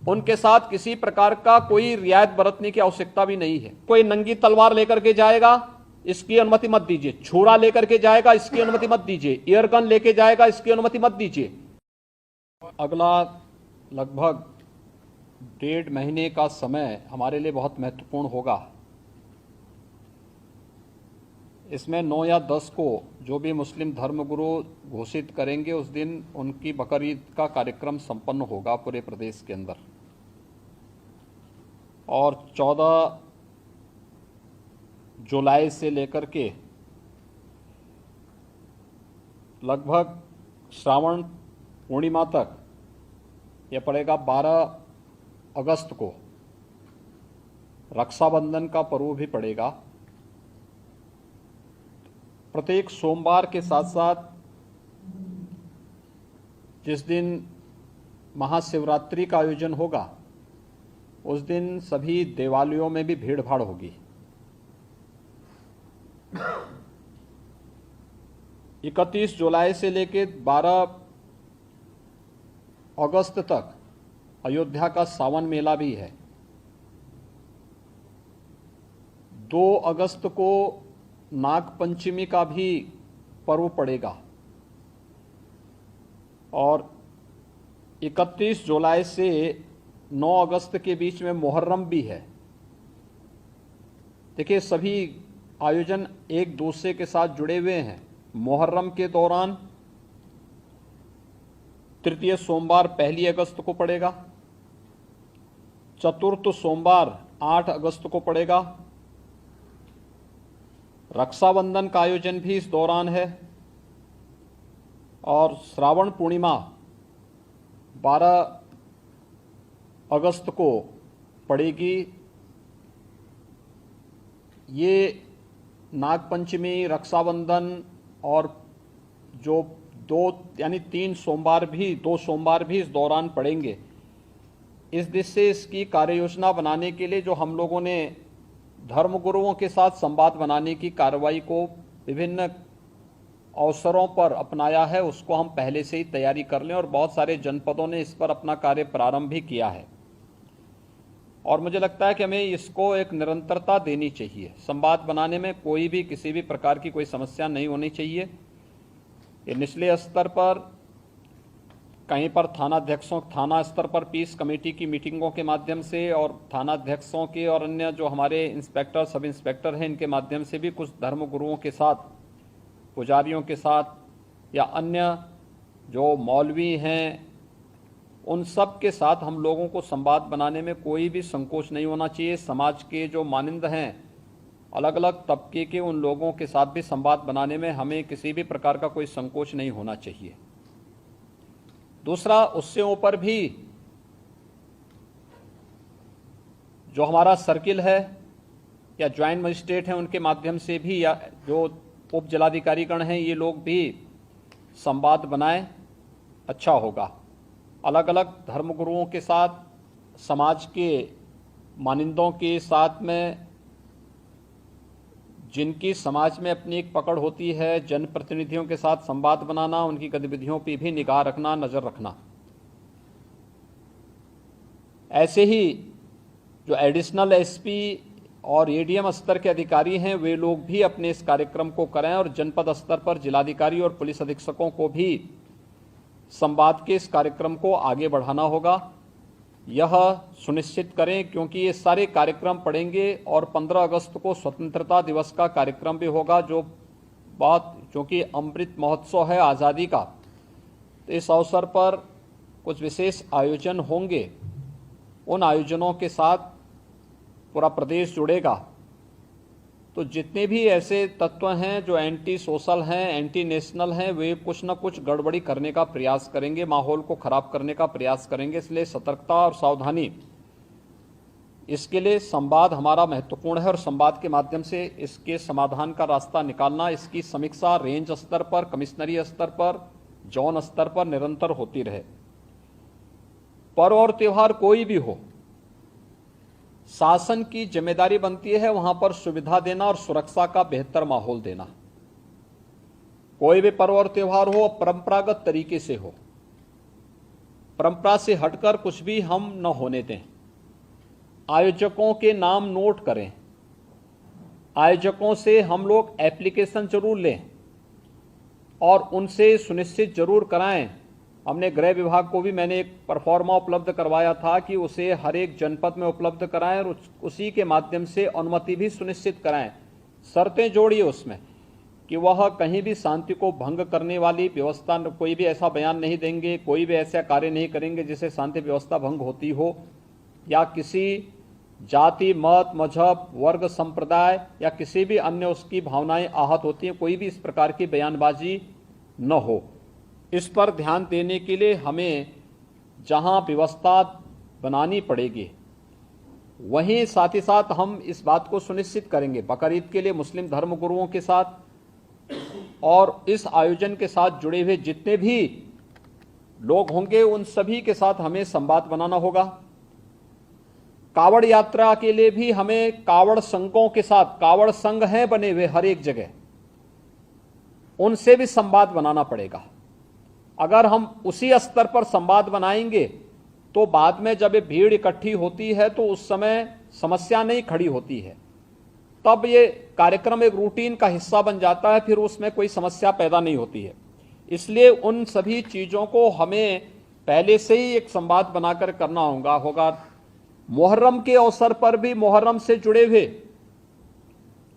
उनके साथ किसी प्रकार का कोई रियायत बरतने की आवश्यकता भी नहीं है। कोई नंगी तलवार लेकर के जाएगा, इसकी अनुमति मत दीजिए। छुरा लेकर के जाएगा, इसकी अनुमति मत दीजिए। एयरगन लेके जाएगा, इसकी अनुमति मत दीजिए। अगला लगभग 1.5 महीने का समय हमारे लिए बहुत महत्वपूर्ण होगा। इसमें 9 या 10 को जो भी मुस्लिम धर्मगुरु घोषित करेंगे, उस दिन उनकी बकरीद का कार्यक्रम संपन्न होगा पूरे प्रदेश के अंदर। और 14 जुलाई से लेकर के लगभग श्रावण पूर्णिमा तक, यह पड़ेगा 12 अगस्त को रक्षाबंधन का पर्व भी पड़ेगा। प्रत्येक सोमवार के साथ साथ जिस दिन महाशिवरात्रि का आयोजन होगा, उस दिन सभी देवालयों में भी भीड़ भाड़ होगी। 31 जुलाई से लेकर 12 अगस्त तक अयोध्या का सावन मेला भी है। 2 अगस्त को नाग पंचमी का भी पर्व पड़ेगा और 31 जुलाई से 9 अगस्त के बीच में मुहर्रम भी है। देखिए, सभी आयोजन एक दूसरे के साथ जुड़े हुए हैं। मुहर्रम के दौरान तृतीय सोमवार 1 अगस्त को पड़ेगा, चतुर्थ सोमवार 8 अगस्त को पड़ेगा। रक्षाबंधन का आयोजन भी इस दौरान है और श्रावण पूर्णिमा 12 अगस्त को पड़ेगी। ये नागपंचमी, रक्षाबंधन और जो 2 सोमवार भी इस दौरान पड़ेंगे। इस दिशा से इसकी कार्य योजना बनाने के लिए जो हम लोगों ने धर्मगुरुओं के साथ संवाद बनाने की कार्रवाई को विभिन्न अवसरों पर अपनाया है, उसको हम पहले से ही तैयारी कर लें और बहुत सारे जनपदों ने इस पर अपना कार्य प्रारंभ भी किया है। और मुझे लगता है कि हमें इसको एक निरंतरता देनी चाहिए। संवाद बनाने में कोई भी किसी भी प्रकार की कोई समस्या नहीं होनी चाहिए। ये निचले स्तर पर कहीं पर थाना स्तर पर पीस कमेटी की मीटिंगों के माध्यम से और थानाध्यक्षों के और अन्य जो हमारे इंस्पेक्टर, सब इंस्पेक्टर हैं, इनके माध्यम से भी कुछ धर्मगुरुओं के साथ, पुजारियों के साथ या अन्य जो मौलवी हैं, उन सब के साथ हम लोगों को संवाद बनाने में कोई भी संकोच नहीं होना चाहिए। समाज के जो मानिंद हैं, अलग अलग तबके के, उन लोगों के साथ भी संवाद बनाने में हमें किसी भी प्रकार का कोई संकोच नहीं होना चाहिए। दूसरा, उससे ऊपर भी जो हमारा सर्किल है या ज्वाइंट मजिस्ट्रेट हैं, उनके माध्यम से भी, या जो उप जिलाधिकारीगण हैं, ये लोग भी संवाद बनाएं, अच्छा होगा। अलग अलग धर्मगुरुओं के साथ, समाज के मानिंदों के साथ में, जिनकी समाज में अपनी एक पकड़ होती है, जनप्रतिनिधियों के साथ संवाद बनाना, उनकी गतिविधियों पर भी निगाह रखना, नज़र रखना। ऐसे ही जो एडिशनल एसपी और एडीएम स्तर के अधिकारी हैं, वे लोग भी अपने इस कार्यक्रम को करें और जनपद स्तर पर जिलाधिकारी और पुलिस अधीक्षकों को भी संवाद के इस कार्यक्रम को आगे बढ़ाना होगा। यह सुनिश्चित करें, क्योंकि ये सारे कार्यक्रम पड़ेंगे और 15 अगस्त को स्वतंत्रता दिवस का कार्यक्रम भी होगा, क्योंकि अमृत महोत्सव है आज़ादी का। तो इस अवसर पर कुछ विशेष आयोजन होंगे। उन आयोजनों के साथ पूरा प्रदेश जुड़ेगा। तो जितने भी ऐसे तत्व हैं जो एंटी सोशल हैं, एंटी नेशनल हैं, वे कुछ न कुछ गड़बड़ी करने का प्रयास करेंगे, माहौल को खराब करने का प्रयास करेंगे। इसलिए सतर्कता और सावधानी, इसके लिए संवाद हमारा महत्वपूर्ण है और संवाद के माध्यम से इसके समाधान का रास्ता निकालना, इसकी समीक्षा रेंज स्तर पर, कमिश्नरी स्तर पर, जोन स्तर पर निरंतर होती रहे। पर्व और त्यौहार कोई भी हो, शासन की जिम्मेदारी बनती है वहां पर सुविधा देना और सुरक्षा का बेहतर माहौल देना। कोई भी पर्व और त्यौहार हो, परंपरागत तरीके से हो। परंपरा से हटकर कुछ भी हम न होने दें। आयोजकों के नाम नोट करें, आयोजकों से हम लोग एप्लीकेशन जरूर लें और उनसे सुनिश्चित जरूर कराएं। हमने गृह विभाग को भी मैंने एक परफॉर्मा उपलब्ध करवाया था कि उसे हर एक जनपद में उपलब्ध कराएं और उसी के माध्यम से अनुमति भी सुनिश्चित कराएं। शर्तें जोड़िए उसमें कि वह कहीं भी शांति को भंग करने वाली व्यवस्था, कोई भी ऐसा बयान नहीं देंगे, कोई भी ऐसा कार्य नहीं करेंगे जिससे शांति व्यवस्था भंग होती हो, या किसी जाति, मत, मजहब, वर्ग, संप्रदाय या किसी भी अन्य उसकी भावनाएं आहत होती हैं, कोई भी इस प्रकार की बयानबाजी न हो। इस पर ध्यान देने के लिए हमें जहां व्यवस्था बनानी पड़ेगी वहीं साथ ही साथ हम इस बात को सुनिश्चित करेंगे बकरीद के लिए मुस्लिम धर्म गुरुओं के साथ और इस आयोजन के साथ जुड़े हुए जितने भी लोग होंगे उन सभी के साथ हमें संवाद बनाना होगा। कावड़ यात्रा के लिए भी हमें कावड़ संघों के साथ, कावड़ संघ हैं बने हुए हर एक जगह, उनसे भी संवाद बनाना पड़ेगा। अगर हम उसी स्तर पर संवाद बनाएंगे तो बाद में जब ये भीड़ इकट्ठी होती है तो उस समय समस्या नहीं खड़ी होती है, तब ये कार्यक्रम एक रूटीन का हिस्सा बन जाता है, फिर उसमें कोई समस्या पैदा नहीं होती है। इसलिए उन सभी चीजों को हमें पहले से ही एक संवाद बनाकर करना होगा। मुहर्रम के अवसर पर भी मुहर्रम से जुड़े हुए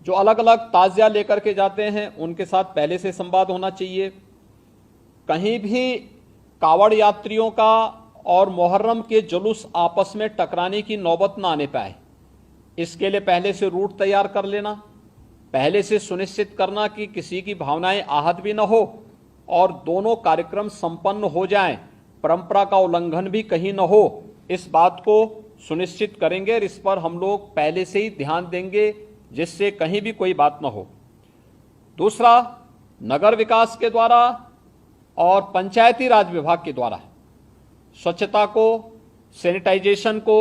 जो अलग अलग ताजिया लेकर के जाते हैं उनके साथ पहले से संवाद होना चाहिए। कहीं भी कावड़ यात्रियों का और मुहर्रम के जुलूस आपस में टकराने की नौबत ना आने पाए, इसके लिए पहले से रूट तैयार कर लेना, पहले से सुनिश्चित करना कि किसी की भावनाएं आहत भी न हो और दोनों कार्यक्रम संपन्न हो जाएं, परंपरा का उल्लंघन भी कहीं न हो, इस बात को सुनिश्चित करेंगे और इस पर हम लोग पहले से ही ध्यान देंगे जिससे कहीं भी कोई बात न हो। दूसरा, नगर विकास के द्वारा और पंचायती राज विभाग के द्वारा स्वच्छता को, सैनिटाइजेशन को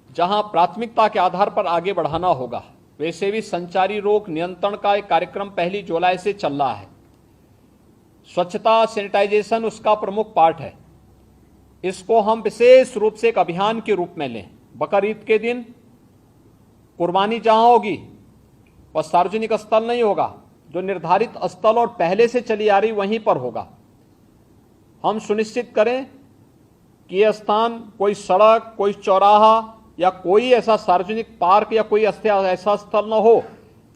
जहां प्राथमिकता के आधार पर आगे बढ़ाना होगा, वैसे भी संचारी रोग नियंत्रण का एक कार्यक्रम 1 जुलाई से चल रहा है। स्वच्छता, सैनिटाइजेशन उसका प्रमुख पार्ट है। इसको हम विशेष रूप से एक अभियान के रूप में लें। बकरीद के दिन कुर्बानी जहां होगी वह सार्वजनिक स्थल नहीं होगा, जो निर्धारित स्थल और पहले से चली आ रही वहीं पर होगा। हम सुनिश्चित करें कि यह स्थान कोई सड़क, कोई चौराहा या कोई ऐसा सार्वजनिक पार्क या कोई ऐसा स्थल न हो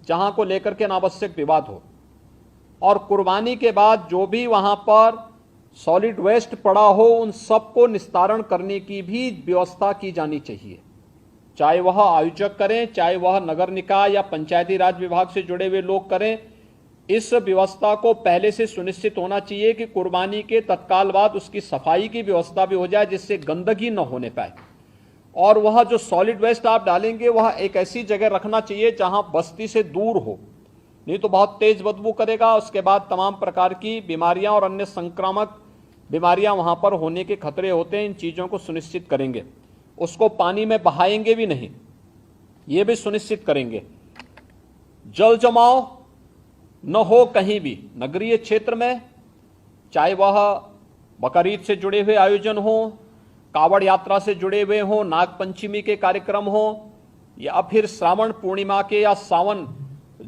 जहां को लेकर के अनावश्यक विवाद हो। और कुर्बानी के बाद जो भी वहां पर सॉलिड वेस्ट पड़ा हो उन सबको निस्तारण करने की भी व्यवस्था की जानी चाहिए, चाहे वह आयोजक करें, चाहे वह नगर निकाय या पंचायती राज विभाग से जुड़े हुए लोग करें। इस व्यवस्था को पहले से सुनिश्चित होना चाहिए कि कुर्बानी के तत्काल बाद उसकी सफाई की व्यवस्था भी हो जाए जिससे गंदगी न होने पाए। और वह जो सॉलिड वेस्ट आप डालेंगे वह एक ऐसी जगह रखना चाहिए जहां बस्ती से दूर हो, नहीं तो बहुत तेज बदबू करेगा। उसके बाद तमाम प्रकार की बीमारियां और अन्य संक्रामक बीमारियां वहां पर होने के खतरे होते हैं। इन चीजों को सुनिश्चित करेंगे। उसको पानी में बहाएंगे भी नहीं, ये भी सुनिश्चित करेंगे। जल जमाव न हो कहीं भी नगरीय क्षेत्र में, चाहे वह बकरीद से जुड़े हुए आयोजन हो, कावड़ यात्रा से जुड़े हुए हो, नाग पंचमी के कार्यक्रम हो, या फिर श्रावण पूर्णिमा के या सावन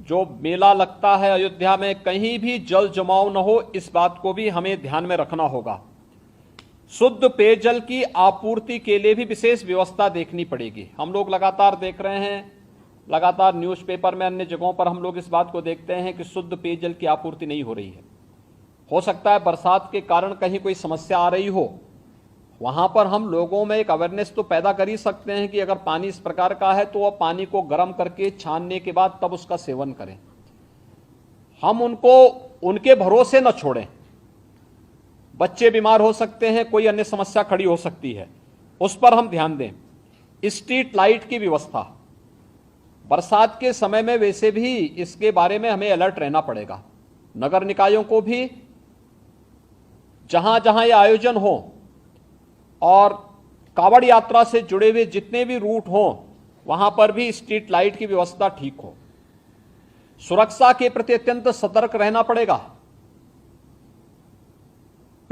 जो मेला लगता है अयोध्या में, कहीं भी जल जमाव न हो, इस बात को भी हमें ध्यान में रखना होगा। शुद्ध पेयजल की आपूर्ति के लिए भी विशेष व्यवस्था देखनी पड़ेगी। हम लोग लगातार देख रहे हैं, लगातार न्यूज़पेपर में, अन्य जगहों पर हम लोग इस बात को देखते हैं कि शुद्ध पेयजल की आपूर्ति नहीं हो रही है। हो सकता है बरसात के कारण कहीं कोई समस्या आ रही हो, वहां पर हम लोगों में एक अवेयरनेस तो पैदा कर ही सकते हैं कि अगर पानी इस प्रकार का है तो वह पानी को गर्म करके छानने के बाद तब उसका सेवन करें। हम उनको उनके भरोसे न छोड़ें। बच्चे बीमार हो सकते हैं, कोई अन्य समस्या खड़ी हो सकती है, उस पर हम ध्यान दें। स्ट्रीट लाइट की व्यवस्था बरसात के समय में वैसे भी इसके बारे में हमें अलर्ट रहना पड़ेगा। नगर निकायों को भी जहां जहां ये आयोजन हो और कावड़ यात्रा से जुड़े हुए जितने भी रूट हो वहां पर भी स्ट्रीट लाइट की व्यवस्था ठीक हो। सुरक्षा के प्रति अत्यंत सतर्क रहना पड़ेगा,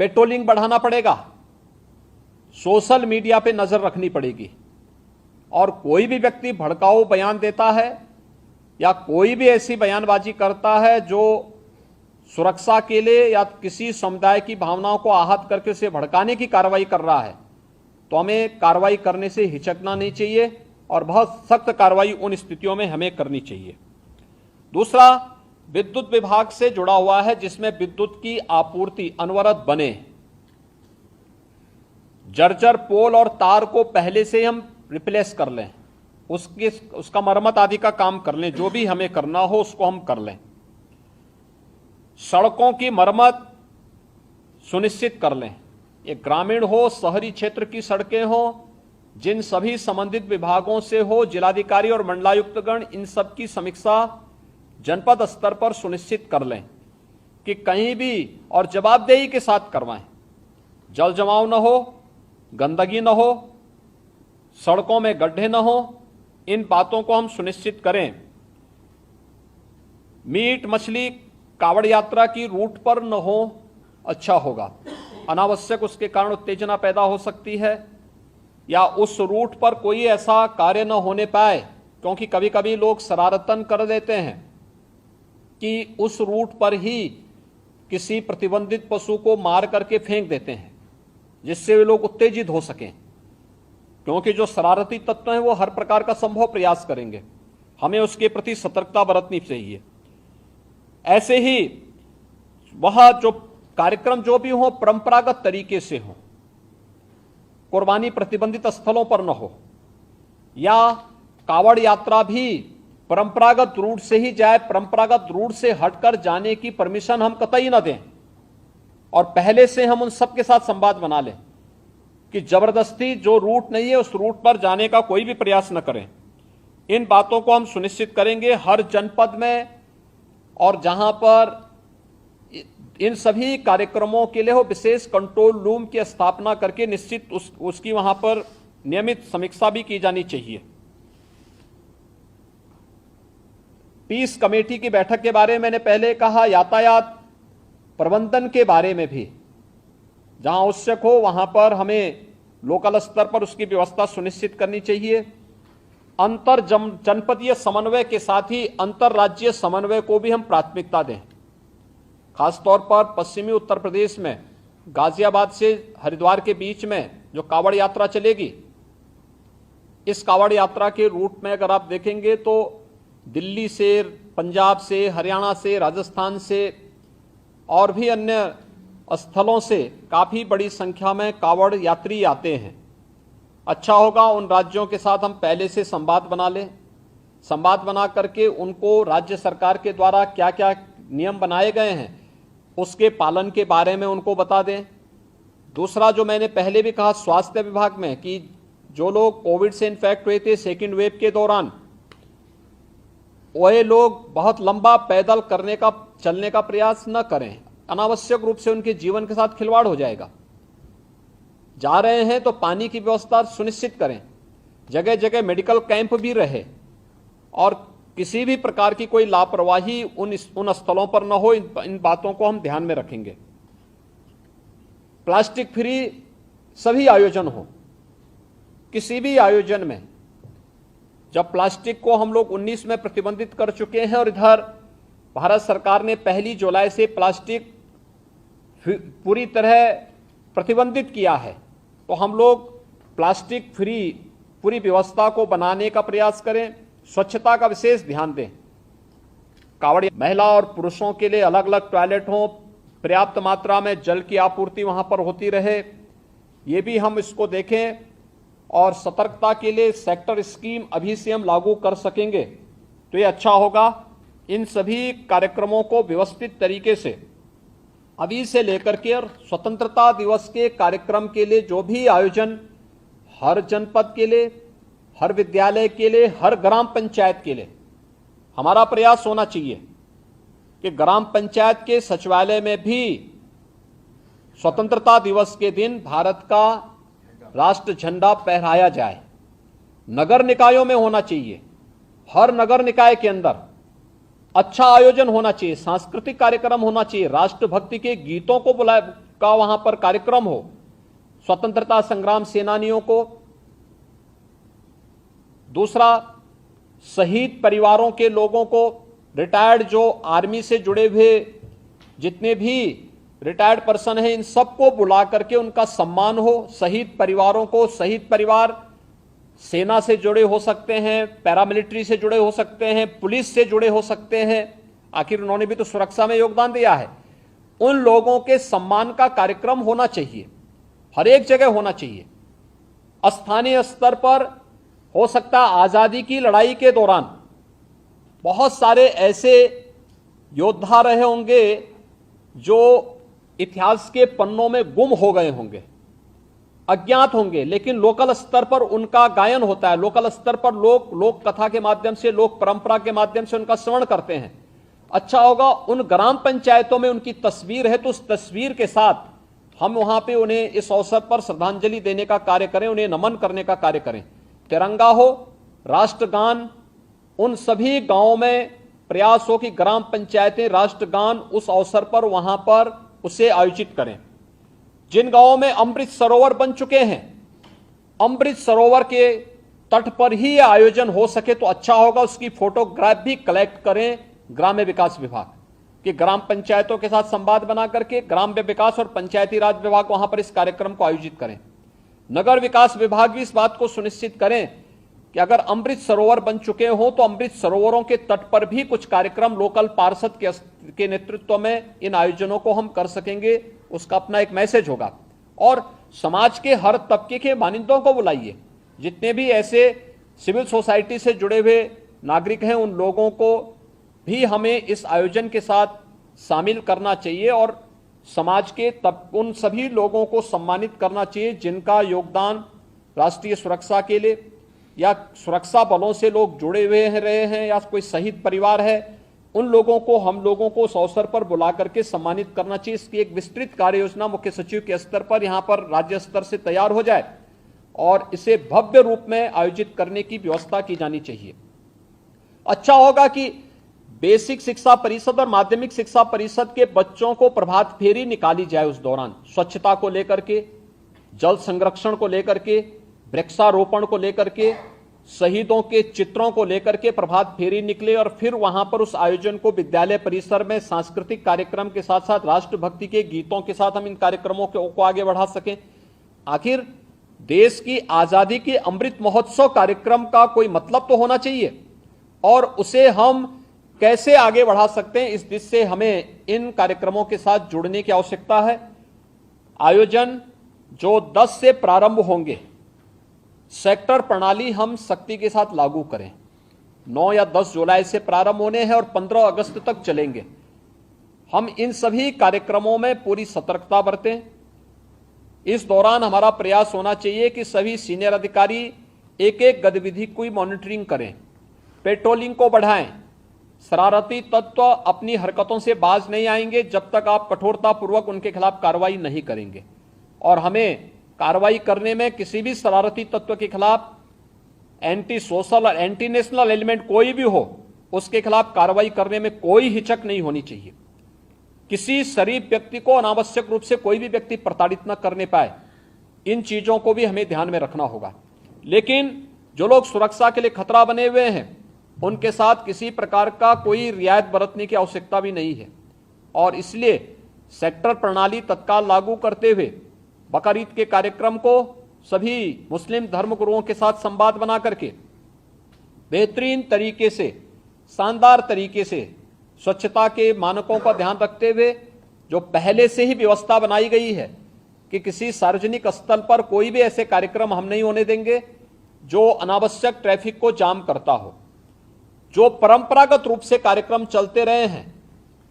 पेट्रोलिंग बढ़ाना पड़ेगा। सोशल मीडिया पे नजर रखनी पड़ेगी और कोई भी व्यक्ति भड़काऊ बयान देता है या कोई भी ऐसी बयानबाजी करता है जो सुरक्षा के लिए या किसी समुदाय की भावनाओं को आहत करके उसे भड़काने की कार्रवाई कर रहा है, तो हमें कार्रवाई करने से हिचकना नहीं चाहिए और बहुत सख्त कार्रवाई उन स्थितियों में हमें करनी चाहिए। दूसरा, विद्युत विभाग से जुड़ा हुआ है जिसमें विद्युत की आपूर्ति अनवरत बने। जर्जर पोल और तार को पहले से हम रिप्लेस कर लें, उसका मरम्मत आदि का काम कर लें, जो भी हमें करना हो उसको हम कर लें। सड़कों की मरम्मत सुनिश्चित कर लें, ये ग्रामीण हो, शहरी क्षेत्र की सड़कें हो, जिन सभी संबंधित विभागों से हो, जिलाधिकारी और मंडलायुक्तगण इन सब की समीक्षा जनपद स्तर पर सुनिश्चित कर लें कि कहीं भी और जवाबदेही के साथ करवाएं, जल जमाव न हो, गंदगी न हो, सड़कों में गड्ढे न हो, इन बातों को हम सुनिश्चित करें। मीट मछली कावड़ यात्रा की रूट पर न हो, अच्छा होगा। अनावश्यक उसके कारण उत्तेजना पैदा हो सकती है या उस रूट पर कोई ऐसा कार्य न होने पाए, क्योंकि कभी कभी लोग शरारतन कर देते हैं कि उस रूट पर ही किसी प्रतिबंधित पशु को मार करके फेंक देते हैं जिससे वे लोग उत्तेजित हो सकें, क्योंकि जो शरारती तत्व हैं वो हर प्रकार का संभव प्रयास करेंगे। हमें उसके प्रति सतर्कता बरतनी चाहिए। ऐसे ही वह जो कार्यक्रम जो भी हो परंपरागत तरीके से हो, कुर्बानी प्रतिबंधित स्थलों पर न हो, या कावड़ यात्रा भी परंपरागत रूट से ही जाए, परंपरागत रूट से हटकर जाने की परमिशन हम कतई न दें और पहले से हम उन सबके साथ संवाद बना लें कि जबरदस्ती जो रूट नहीं है उस रूट पर जाने का कोई भी प्रयास न करें। इन बातों को हम सुनिश्चित करेंगे हर जनपद में, और जहां पर इन सभी कार्यक्रमों के लिए हो विशेष कंट्रोल रूम की स्थापना करके निश्चित उसकी वहां पर नियमित समीक्षा भी की जानी चाहिए। पीस कमेटी की बैठक के बारे में मैंने पहले कहा, यातायात प्रबंधन के बारे में भी जहां आवश्यक हो वहां पर हमें लोकल स्तर पर उसकी व्यवस्था सुनिश्चित करनी चाहिए। अंतर जनपदीय समन्वय के साथ ही अंतरराज्यीय समन्वय को भी हम प्राथमिकता दें। खासतौर पर पश्चिमी उत्तर प्रदेश में गाजियाबाद से हरिद्वार के बीच में जो कावड़ यात्रा चलेगी, इस कावड़ यात्रा के रूट में अगर आप देखेंगे तो दिल्ली से, पंजाब से, हरियाणा से, राजस्थान से और भी अन्य स्थलों से काफी बड़ी संख्या में कावड़ यात्री आते हैं। अच्छा होगा उन राज्यों के साथ हम पहले से संवाद बना लें, संवाद बना करके उनको राज्य सरकार के द्वारा क्या क्या नियम बनाए गए हैं उसके पालन के बारे में उनको बता दें। दूसरा, जो मैंने पहले भी कहा स्वास्थ्य विभाग में, कि जो लोग कोविड से इन्फेक्ट हुए थे सेकेंड वेव के दौरान, वह लोग बहुत लंबा पैदल चलने का प्रयास न करें, अनावश्यक रूप से उनके जीवन के साथ खिलवाड़ हो जाएगा। जा रहे हैं तो पानी की व्यवस्था सुनिश्चित करें, जगह जगह मेडिकल कैंप भी रहे और किसी भी प्रकार की कोई लापरवाही उन स्थलों पर न हो, इन बातों को हम ध्यान में रखेंगे। प्लास्टिक फ्री सभी आयोजन हो, किसी भी आयोजन में जब प्लास्टिक को हम लोग 19 में प्रतिबंधित कर चुके हैं और इधर भारत सरकार ने 1 जुलाई से प्लास्टिक पूरी तरह प्रतिबंधित किया है, तो हम लोग प्लास्टिक फ्री पूरी व्यवस्था को बनाने का प्रयास करें। स्वच्छता का विशेष ध्यान दें। कावड़ महिला और पुरुषों के लिए अलग अलग टॉयलेट हों, पर्याप्त मात्रा में जल की आपूर्ति वहां पर होती रहे, ये भी हम इसको देखें। और सतर्कता के लिए सेक्टर स्कीम अभी से हम लागू कर सकेंगे तो ये अच्छा होगा। इन सभी कार्यक्रमों को व्यवस्थित तरीके से अभी से लेकर के और स्वतंत्रता दिवस के कार्यक्रम के लिए जो भी आयोजन हर जनपद के लिए, हर विद्यालय के लिए, हर ग्राम पंचायत के लिए हमारा प्रयास होना चाहिए कि ग्राम पंचायत के सचिवालय में भी स्वतंत्रता दिवस के दिन भारत का राष्ट्र झंडा फहराया जाए। नगर निकायों में होना चाहिए, हर नगर निकाय के अंदर अच्छा आयोजन होना चाहिए, सांस्कृतिक कार्यक्रम होना चाहिए, राष्ट्रभक्ति के गीतों को का वहां पर कार्यक्रम हो, स्वतंत्रता संग्राम सेनानियों को, दूसरा शहीद परिवारों के लोगों को, रिटायर्ड जो आर्मी से जुड़े हुए जितने भी रिटायर्ड पर्सन हैं, इन सबको बुला करके उनका सम्मान हो। शहीद परिवारों को, शहीद परिवार सेना से जुड़े हो सकते हैं, पैरामिलिट्री से जुड़े हो सकते हैं, पुलिस से जुड़े हो सकते हैं, आखिर उन्होंने भी तो सुरक्षा में योगदान दिया है। उन लोगों के सम्मान का कार्यक्रम होना चाहिए, हर एक जगह होना चाहिए। स्थानीय स्तर पर हो सकता है आजादी की लड़ाई के दौरान बहुत सारे ऐसे योद्धा रहे होंगे जो इतिहास के पन्नों में गुम हो गए होंगे, अज्ञात होंगे, लेकिन लोकल स्तर पर उनका गायन होता है। लोकल स्तर पर लोग लोक कथा के माध्यम से, लोक परंपरा के माध्यम से उनका श्रवण करते हैं। अच्छा होगा उन ग्राम पंचायतों में उनकी तस्वीर है तो उस तस्वीर के साथ हम वहां पे उन्हें इस अवसर पर श्रद्धांजलि देने का कार्य करें, उन्हें नमन करने का कार्य करें। तिरंगा हो, राष्ट्रगान, उन सभी गांवों में प्रयास हो कि ग्राम पंचायतें राष्ट्रगान उस अवसर पर वहां पर उसे आयोजित करें। जिन गांवों में अमृत सरोवर बन चुके हैं, अमृत सरोवर के तट पर ही यह आयोजन हो सके तो अच्छा होगा। उसकी फोटोग्राफ भी कलेक्ट करें ग्राम्य विकास विभाग कि ग्राम पंचायतों के साथ संवाद बना करके ग्राम्य विकास और पंचायती राज विभाग वहां पर इस कार्यक्रम को आयोजित करें। नगर विकास विभाग भी इस बात को सुनिश्चित करें कि अगर अमृत सरोवर बन चुके हो तो अमृत सरोवरों के तट पर भी कुछ कार्यक्रम लोकल पार्षद के नेतृत्व में इन आयोजनों को हम कर सकेंगे। उसका अपना एक मैसेज होगा। और समाज के हर तबके के मानिंदों को बुलाइए, जितने भी ऐसे सिविल सोसाइटी से जुड़े हुए नागरिक हैं उन लोगों को भी हमें इस आयोजन के साथ शामिल करना चाहिए और समाज के उन सभी लोगों को सम्मानित करना चाहिए जिनका योगदान राष्ट्रीय सुरक्षा के लिए या सुरक्षा बलों से लोग जुड़े हुए रहे हैं या कोई शहीद परिवार है, उन लोगों को हम लोगों को उस अवसर पर बुला करके सम्मानित करना चाहिए। इसकी एक विस्तृत कार्य योजना मुख्य सचिव के स्तर पर यहाँ पर राज्य स्तर से तैयार हो जाए और इसे भव्य रूप में आयोजित करने की व्यवस्था की जानी चाहिए। अच्छा होगा कि बेसिक शिक्षा परिषद और माध्यमिक शिक्षा परिषद के बच्चों को प्रभात फेरी निकाली जाए उस दौरान, स्वच्छता को लेकर के, जल संरक्षण को लेकर के, वृक्षारोपण को लेकर के, शहीदों के चित्रों को लेकर के प्रभात फेरी निकले और फिर वहां पर उस आयोजन को विद्यालय परिसर में सांस्कृतिक कार्यक्रम के साथ साथ राष्ट्रभक्ति के गीतों के साथ हम इन कार्यक्रमों को आगे बढ़ा सकें। आखिर देश की आजादी के अमृत महोत्सव कार्यक्रम का कोई मतलब तो होना चाहिए और उसे हम कैसे आगे बढ़ा सकते हैं, इस दिशा से हमें इन कार्यक्रमों के साथ जुड़ने की आवश्यकता है। आयोजन जो 10 से प्रारंभ होंगे, सेक्टर प्रणाली हम सख्ती के साथ लागू करें। 9 या 10 जुलाई से प्रारंभ होने हैं और 15 अगस्त तक चलेंगे। हम इन सभी कार्यक्रमों में पूरी सतर्कता बरतें। इस दौरान हमारा प्रयास होना चाहिए कि सभी सीनियर अधिकारी एक एक गतिविधि की मॉनिटरिंग करें, पेट्रोलिंग को बढ़ाएं। शरारती तत्व अपनी हरकतों से बाज नहीं आएंगे जब तक आप कठोरतापूर्वक उनके खिलाफ कार्रवाई नहीं करेंगे और हमें कार्रवाई करने में किसी भी शरारती तत्व के खिलाफ एंटी सोशल और एंटी नेशनल एलिमेंट कोई भी हो, उसके खिलाफ कार्रवाई करने में कोई हिचक नहीं होनी चाहिए। किसी शरीफ व्यक्ति को अनावश्यक रूप से कोई भी व्यक्ति प्रताड़ित न करने पाए, इन चीजों को भी हमें ध्यान में रखना होगा। लेकिन जो लोग सुरक्षा के लिए खतरा बने हुए हैं उनके साथ किसी प्रकार का कोई रियायत बरतने की आवश्यकता भी नहीं है और इसलिए सेक्टर प्रणाली तत्काल लागू करते हुए बकरीद के कार्यक्रम को सभी मुस्लिम धर्मगुरुओं के साथ संवाद बना करके बेहतरीन तरीके से, शानदार तरीके से स्वच्छता के मानकों का ध्यान रखते हुए जो पहले से ही व्यवस्था बनाई गई है कि किसी सार्वजनिक स्थल पर कोई भी ऐसे कार्यक्रम हम नहीं होने देंगे जो अनावश्यक ट्रैफिक को जाम करता हो। जो परंपरागत रूप से कार्यक्रम चलते रहे हैं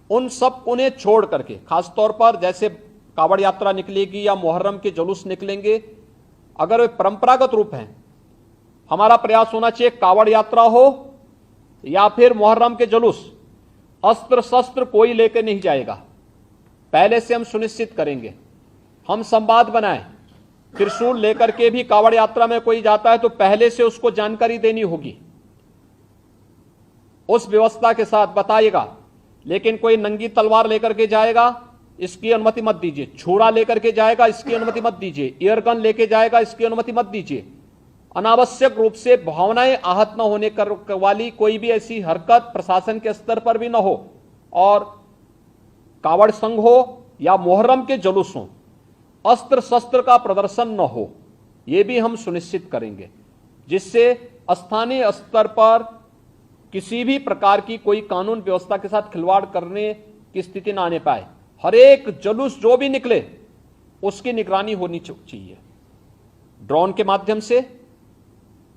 उन सब उन्हें छोड़ करके, खासतौर पर जैसे कावड़ यात्रा निकलेगी या मुहर्रम के जुलूस निकलेंगे, अगर वे परंपरागत रूप हैं, हमारा प्रयास होना चाहिए कावड़ यात्रा हो या फिर मुहर्रम के जुलूस, अस्त्र शस्त्र कोई लेकर नहीं जाएगा। पहले से हम सुनिश्चित करेंगे, हम संवाद बनाएं। त्रिशूल लेकर के भी कावड़ यात्रा में कोई जाता है तो पहले से उसको जानकारी देनी होगी, उस व्यवस्था के साथ बताइएगा। लेकिन कोई नंगी तलवार लेकर के जाएगा इसकी अनुमति मत दीजिए। छुरा लेकर के जाएगा, इसकी अनुमति मत दीजिए। एयर गन लेके जाएगा, इसकी अनुमति मत दीजिए। अनावश्यक रूप से भावनाएं आहत न होने वाली कोई भी ऐसी हरकत प्रशासन के स्तर पर भी न हो, और कावड़ संघ हो या मोहर्रम के जुलूस हो, अस्त्र शस्त्र का प्रदर्शन न हो, यह भी हम सुनिश्चित करेंगे, जिससे स्थानीय स्तर पर किसी भी प्रकार की कोई कानून व्यवस्था के साथ खिलवाड़ करने की स्थिति ना आने पाए। हर एक जुलूस जो भी निकले उसकी निगरानी होनी चाहिए, ड्रोन के माध्यम से,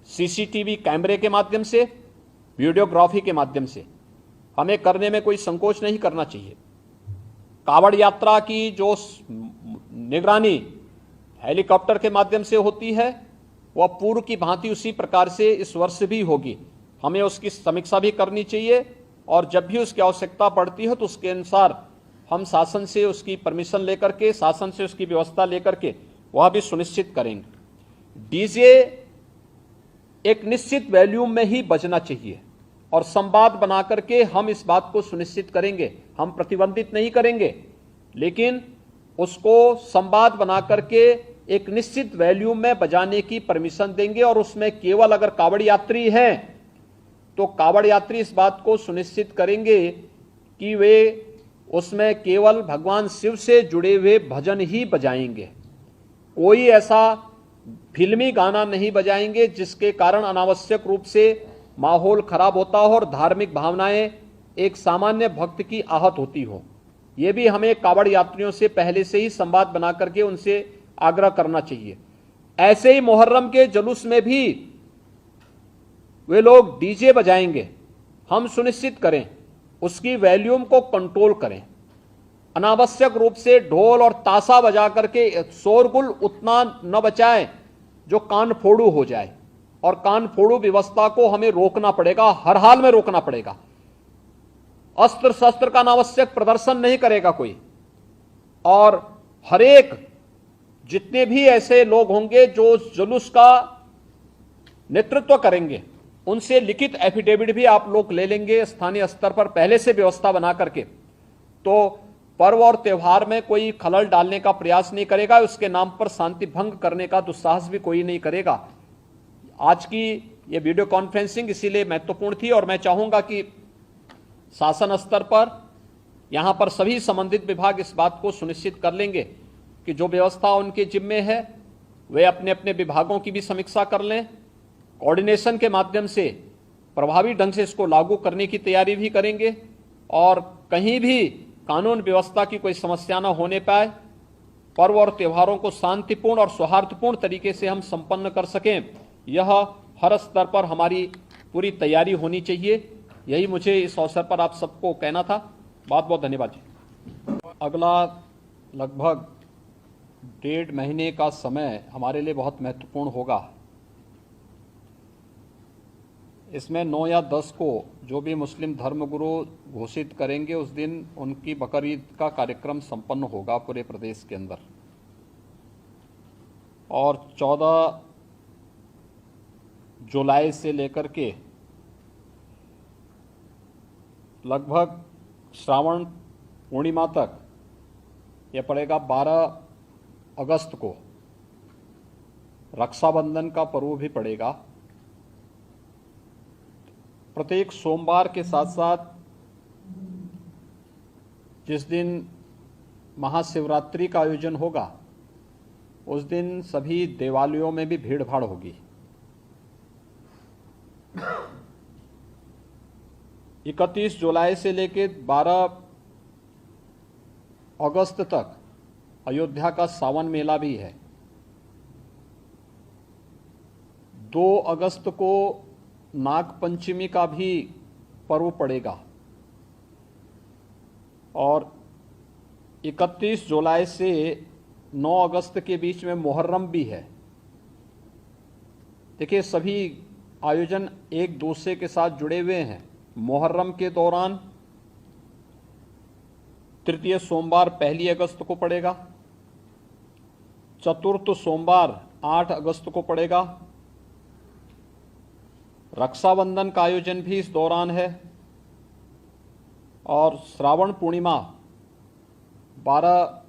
सीसीटीवी कैमरे के माध्यम से, वीडियोग्राफी के माध्यम से हमें करने में कोई संकोच नहीं करना चाहिए। कावड़ यात्रा की जो निगरानी हेलीकॉप्टर के माध्यम से होती है वह पूर्व की भांति उसी प्रकार से इस वर्ष भी होगी। हमें उसकी समीक्षा भी करनी चाहिए, और जब भी उसकी आवश्यकता पड़ती है तो उसके अनुसार हम शासन से उसकी परमिशन लेकर के, शासन से उसकी व्यवस्था लेकर के वह भी सुनिश्चित करेंगे। डीजे एक निश्चित वॉल्यूम में ही बजना चाहिए, और संवाद बना करके हम इस बात को सुनिश्चित करेंगे। हम प्रतिबंधित नहीं करेंगे, लेकिन उसको संवाद बना करके एक निश्चित वॉल्यूम में बजाने की परमिशन देंगे, और उसमें केवल अगर कावड़ यात्री हैं तो कावड़ यात्री इस बात को सुनिश्चित करेंगे कि वे उसमें केवल भगवान शिव से जुड़े हुए भजन ही बजाएंगे। कोई ऐसा फिल्मी गाना नहीं बजाएंगे जिसके कारण अनावश्यक रूप से माहौल खराब होता हो और धार्मिक भावनाएं एक सामान्य भक्त की आहत होती हो। यह भी हमें कावड़ यात्रियों से पहले से ही संवाद बना करके उनसे आग्रह करना चाहिए। ऐसे ही मोहर्रम के जुलूस में भी वे लोग डीजे बजाएंगे, हम सुनिश्चित करें उसकी वॉल्यूम को कंट्रोल करें। अनावश्यक रूप से ढोल और ताशा बजा करके शोरगुल उतना न बचाएं जो कान फोड़ू हो जाए, और कान फोड़ू व्यवस्था को हमें रोकना पड़ेगा, हर हाल में रोकना पड़ेगा। अस्त्र शस्त्र का अनावश्यक प्रदर्शन नहीं करेगा कोई, और हर एक जितने भी ऐसे लोग होंगे जो जुलूस का नेतृत्व करेंगे उनसे लिखित एफिडेविट भी आप लोग ले लेंगे स्थानीय स्तर पर पहले से व्यवस्था बना करके। तो पर्व और त्योहार में कोई खलल डालने का प्रयास नहीं करेगा, उसके नाम पर शांति भंग करने का दुस्साहस भी कोई नहीं करेगा। आज की ये वीडियो कॉन्फ्रेंसिंग इसीलिए महत्वपूर्ण थी, और मैं चाहूंगा कि शासन स्तर पर यहां पर सभी संबंधित विभाग इस बात को सुनिश्चित कर लेंगे कि जो व्यवस्था उनके जिम्मे है वे अपने अपने विभागों की भी समीक्षा कर लें, कोऑर्डिनेशन के माध्यम से प्रभावी ढंग से इसको लागू करने की तैयारी भी करेंगे, और कहीं भी कानून व्यवस्था की कोई समस्या न होने पाए, पर्व और त्योहारों को शांतिपूर्ण और सौहार्दपूर्ण तरीके से हम संपन्न कर सकें, यह हर स्तर पर हमारी पूरी तैयारी होनी चाहिए। यही मुझे इस अवसर पर आप सबको कहना था। बहुत बहुत धन्यवाद जी। अगला लगभग 1.5 महीने का समय हमारे लिए बहुत महत्वपूर्ण होगा। इसमें 9 या 10 को जो भी मुस्लिम धर्मगुरु घोषित करेंगे उस दिन उनकी बकरीद का कार्यक्रम संपन्न होगा पूरे प्रदेश के अंदर, और 14 जुलाई से लेकर के लगभग श्रावण पूर्णिमा तक यह पड़ेगा। 12 अगस्त को रक्षाबंधन का पर्व भी पड़ेगा। प्रत्येक सोमवार के साथ साथ जिस दिन महाशिवरात्रि का आयोजन होगा उस दिन सभी देवालयों में भी भीड़ भाड़ होगी। 31 जुलाई से लेकर 12 अगस्त तक अयोध्या का सावन मेला भी है। 2 अगस्त को नाग पंचमी का भी पर्व पड़ेगा, और 31 जुलाई से 9 अगस्त के बीच में मुहर्रम भी है। देखिए, सभी आयोजन एक दूसरे के साथ जुड़े हुए हैं। मुहर्रम के दौरान तृतीय सोमवार 1 अगस्त को पड़ेगा, चतुर्थ सोमवार 8 अगस्त को पड़ेगा। रक्षाबंधन का आयोजन भी इस दौरान है, और श्रावण पूर्णिमा 12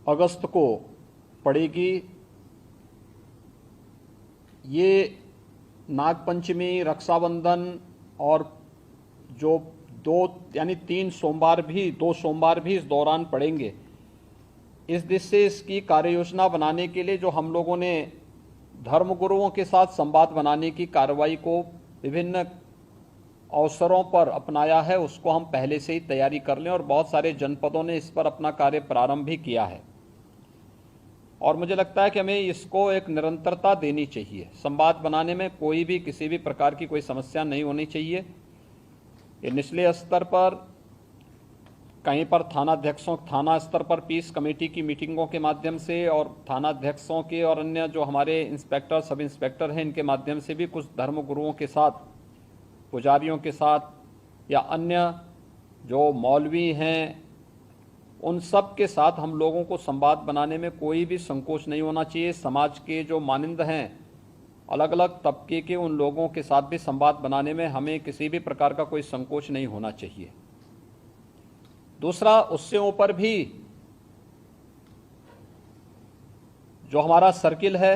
अगस्त को पड़ेगी। ये नागपंचमी, रक्षाबंधन और जो 3 सोमवार भी इस दौरान पड़ेंगे। इस दृष्टि से इसकी कार्य योजना बनाने के लिए जो हम लोगों ने धर्मगुरुओं के साथ संवाद बनाने की कार्रवाई को विभिन्न अवसरों पर अपनाया है, उसको हम पहले से ही तैयारी कर लें और बहुत सारे जनपदों ने इस पर अपना कार्य प्रारंभ भी किया है। और मुझे लगता है कि हमें इसको एक निरंतरता देनी चाहिए। संवाद बनाने में कोई भी किसी भी प्रकार की कोई समस्या नहीं होनी चाहिए। ये निचले स्तर पर कहीं पर थाना स्तर पर पीस कमेटी की मीटिंगों के माध्यम से और थानाध्यक्षों के और अन्य जो हमारे इंस्पेक्टर, सब इंस्पेक्टर हैं, इनके माध्यम से भी कुछ धर्मगुरुओं के साथ, पुजारियों के साथ या अन्य जो मौलवी हैं, उन सब के साथ हम लोगों को संवाद बनाने में कोई भी संकोच नहीं होना चाहिए। समाज के जो मानिंद हैं, अलग अलग तबके के, उन लोगों के साथ भी संवाद बनाने में हमें किसी भी प्रकार का कोई संकोच नहीं होना चाहिए। दूसरा, उससे ऊपर भी जो हमारा सर्किल है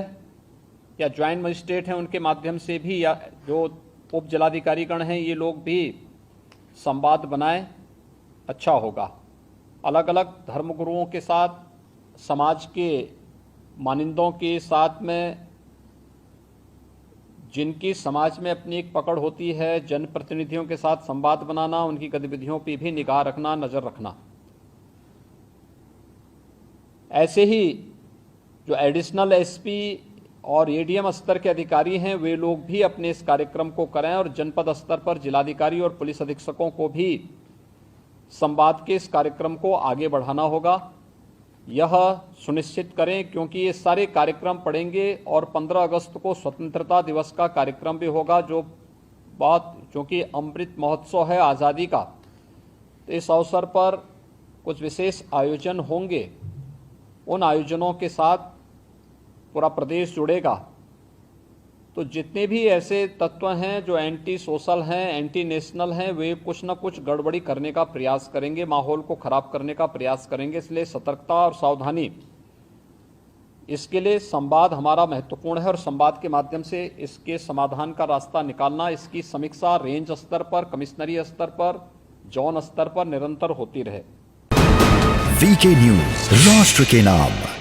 या ज्वाइंट मजिस्ट्रेट हैं, उनके माध्यम से भी, या जो उप जिलाधिकारीगण हैं, ये लोग भी संवाद बनाएं, अच्छा होगा। अलग अलग धर्मगुरुओं के साथ, समाज के मानिंदों के साथ में, जिनकी समाज में अपनी एक पकड़ होती है, जनप्रतिनिधियों के साथ संवाद बनाना, उनकी गतिविधियों पर भी निगाह रखना, नज़र रखना। ऐसे ही जो एडिशनल एसपी और एडीएम स्तर के अधिकारी हैं, वे लोग भी अपने इस कार्यक्रम को करें और जनपद स्तर पर जिलाधिकारी और पुलिस अधीक्षकों को भी संवाद के इस कार्यक्रम को आगे बढ़ाना होगा। यह सुनिश्चित करें, क्योंकि ये सारे कार्यक्रम पड़ेंगे और 15 अगस्त को स्वतंत्रता दिवस का कार्यक्रम भी होगा, जो चूँकि अमृत महोत्सव है आज़ादी का, तो इस अवसर पर कुछ विशेष आयोजन होंगे। उन आयोजनों के साथ पूरा प्रदेश जुड़ेगा। तो जितने भी ऐसे तत्व हैं जो एंटी सोशल हैं, एंटी नेशनल हैं, वे कुछ न कुछ गड़बड़ी करने का प्रयास करेंगे, माहौल को खराब करने का प्रयास करेंगे। इसलिए सतर्कता और सावधानी, इसके लिए संवाद हमारा महत्वपूर्ण है और संवाद के माध्यम से इसके समाधान का रास्ता निकालना, इसकी समीक्षा रेंज स्तर पर, कमिश्नरी स्तर पर, जोन स्तर पर निरंतर होती रहे। वीके न्यूज, राष्ट्र के नाम।